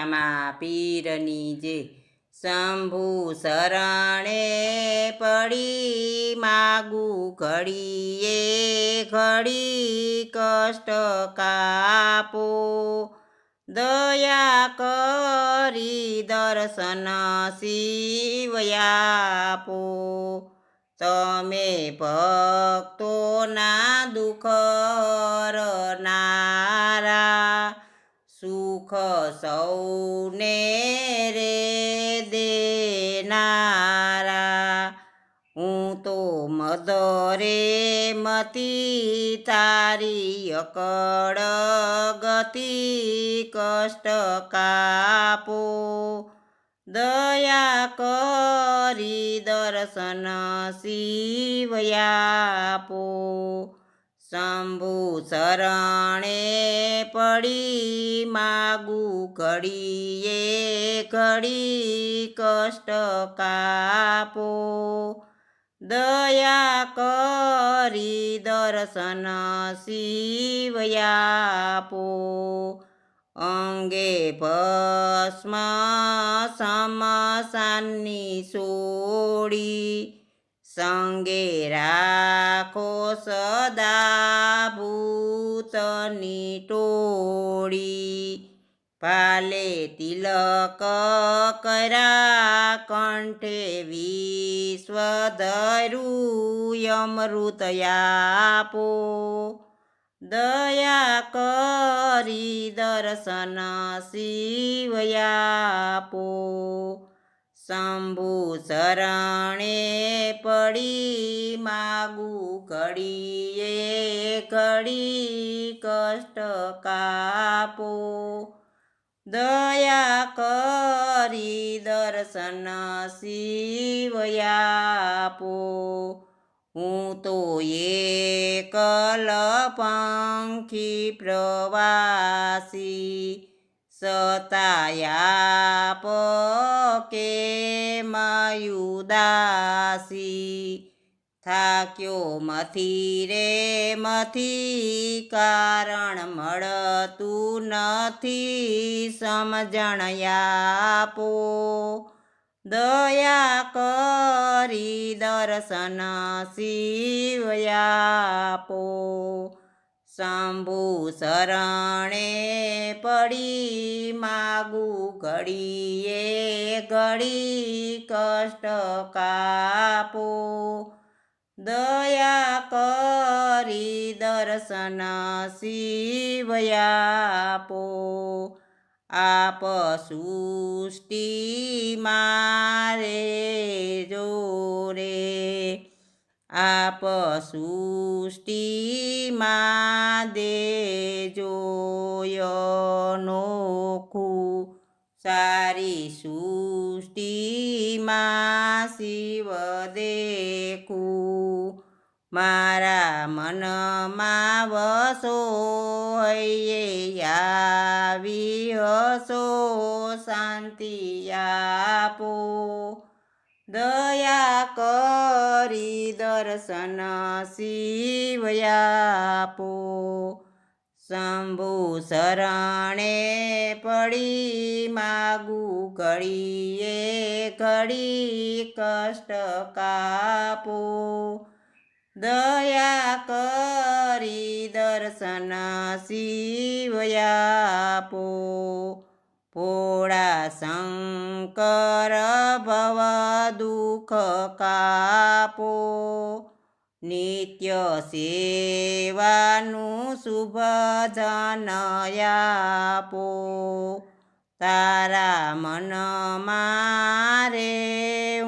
રામા પીરની જે શંભુ શરણે પડી માગું ઘડીએ ઘડી કષ્ટ કાપો દયા કરી દર્શન શિવયાપો તમે ભક્તોના દુઃખ હરનારા સુખ સૌને રે દેનારા હું તો મદરે મતી તારી અકળ ગતિ કષ્ટ કાપો દયા કરી દર્શન શિવયાપો શંભુ શરણે પડી માગું ઘડીએ ઘડી કષ્ટ કાપો દયા કરી દર્શન શિવયાપો અંગે ભસ્મ સમસાની સોડી સંગે રાખો સદા ભૂતની ટોળી ભાલે તિલક કર્યા કંઠે વિશ્વધરું અમૃત આપો દયા કરી દર્શન શિવયાપો શંભુ શરણે પડી માગું ઘડીએ ઘડી કષ્ટ કાપો દયા કરી દર્શન શિવયાપો હું તો એકલ પંખી પ્રવાસી સતાયાપ કે મયુદાસી થાક્યો મથી રે મથી કારણ મળતું નથી સમજણ આપો દયા કરી દર્શન શિવયાપો શંભુ શરણે પડી માગું ઘડીએ ઘડી કષ્ટ કાપો દયા કરી દર્શન શિવયાપો આપ સૃષ્ટિ મારે જોરે આપ સૃષ્ટિમાં દેજો અનોખું સારી સૃષ્ટિમાં શિવ દેખું મારા મનમાં વસો હૈયે આવી હસો શાંતિ આપો દયા કરી દર્શન શિવયાપો શંભુ શરણે પડી માગું ઘડીએ ઘડી કષ્ટ કાપો દયા કરી દર્શન શિવયાપો ભોળા શંકર ભવ દુઃખ કાપો નિત્ય સેવાનું શુભ ધન આપો તારા મનમાં રે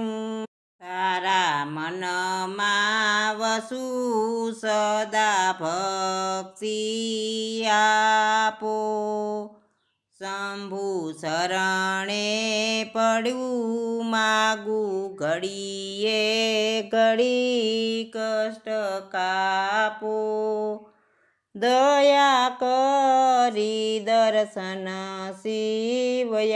તારા મનમાં વસુ સદા ભક્તિ આપો શંભુ શરણે પડ્યું માગું ઘડીએ ઘડી કષ્ટ કાપો દયા કરી દર્શન શિવયાપો